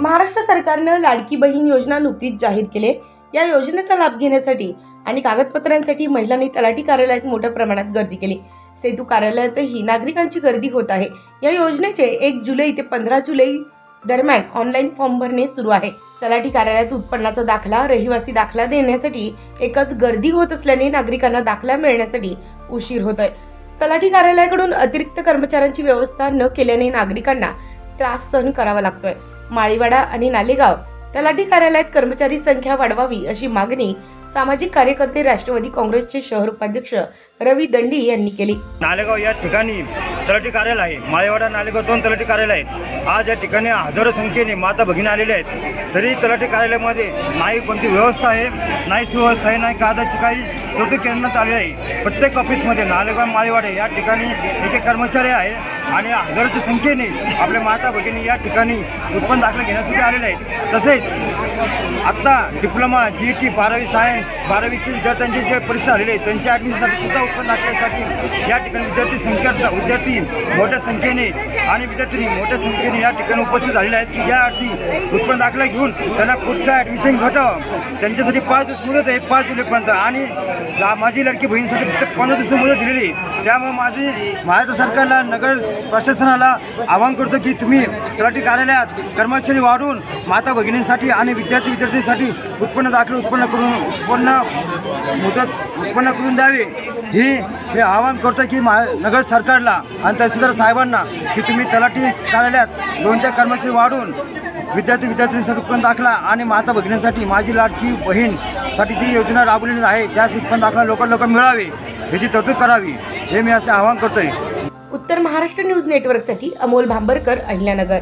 महाराष्ट्र सरकारनं लाडकी बहीण योजना नुकतीच जाहीर केली। या योजनेचा लाभ घेण्यासाठी आणि कागदपत्रांसाठी महिलांनी तलाठी कार्यालयात मोठ्या प्रमाणात गर्दी केली। सेतू कार्यालयातही नागरिकांची गर्दी होत आहे। या योजनेचे 1 जुलै ते 15 जुलै दरम्यान ऑनलाईन फॉर्म भरणे सुरू आहे। तलाठी कार्यालयात उत्पन्नाचा दाखला, रहिवासी दाखला देण्यासाठी एकच गर्दी होत असल्याने नागरिकांना दाखला मिळण्यासाठी उशीर होतोय। तलाठी कार्यालयाकडून अतिरिक्त कर्मचाऱ्यांची व्यवस्था न केल्याने नागरिकांना त्रास सहन करावा लागतोय। माळीवाडा आणि नालेगाव तलाठी कार्यालयात कर्मचारी संख्या वाढवावी अशी मागणी सामाजिक कार्यकर्ते राष्ट्रवादी काँग्रेसचे शहर उपाध्यक्ष रवी दंडी यांनी केली। नालेगाव या ठिकाणी तलाठी कार्यालय आहे। माळीवाडा नालेगाव 2 तलाठी कार्यालय आहेत। आज या ठिकाणी हजारो संख्येने माता भगिनी आलेल्या आहेत। तरी तलाठी कार्यालयामध्ये नाही कोणती व्यवस्था आहे, नाही सुव्यवस्था आहे, नाही कागदाची काही तरतूद करण्यात आली आहे। प्रत्येक ऑफिसमध्ये नालेगाव माळीवाडा या ठिकाणी एक कर्मचारी आहे आणि हजारोच्या संख्येने आपल्या माता भगिनी या ठिकाणी उत्पन्न दाखला घेण्यासाठी आलेले आहेत। तसेच आता डिप्लोमा, GT, 12वी सायन्स, 12वीचे विद्यार्थ्यांची जे परीक्षा झालेली आहे त्यांच्या ॲडमिशनसाठी सुद्धा उत्पन्न दाखल्यासाठी या ठिकाणी विद्यार्थी मोठ्या संख्येने आणि विद्यार्थी मोठ्या संख्येने या ठिकाणी उपस्थित झालेले आहेत की ज्या अर्थी उत्पन्न दाखला घेऊन त्यांना पुढचं ॲडमिशन भेटावं। त्यांच्यासाठी 5 दिवस मुदत आहे, 5 जुलैपर्यंत, आणि माझी लाडकी बहिणीसाठी फक्त 15 दिवस मुदत दिलेली। त्यामुळे महाराष्ट्र सरकारला, नगर प्रशासनाला आवाहन करतो की तुम्ही तलाठी कार्यालयात कर्मचारी वाढवून माता भगिनींसाठी आणि विद्यार्थ्यांसाठी उत्पन्न दाखले उत्पन्न करून द्यावे हे आवाहन करतो की नगर सरकारला आणि तहसीलदार साहेबांना की तुम्ही तलाठी कार्यालयात 2-4 कर्मचारी वाढवून विद्यार्थ्यांसाठी उत्पन्न दाखला आणि माता भगिनींसाठी माझी लाडकी बहीणसाठी जी योजना राबवलेली आहे त्याच उत्पन्न दाखला लवकर मिळावे याची तरतूद करावी हे मी असे आवाहन करतोय। उत्तर महाराष्ट्र न्यूज नेटवर्कसाठी अमोल भांबरकर, अहिल्यानगर।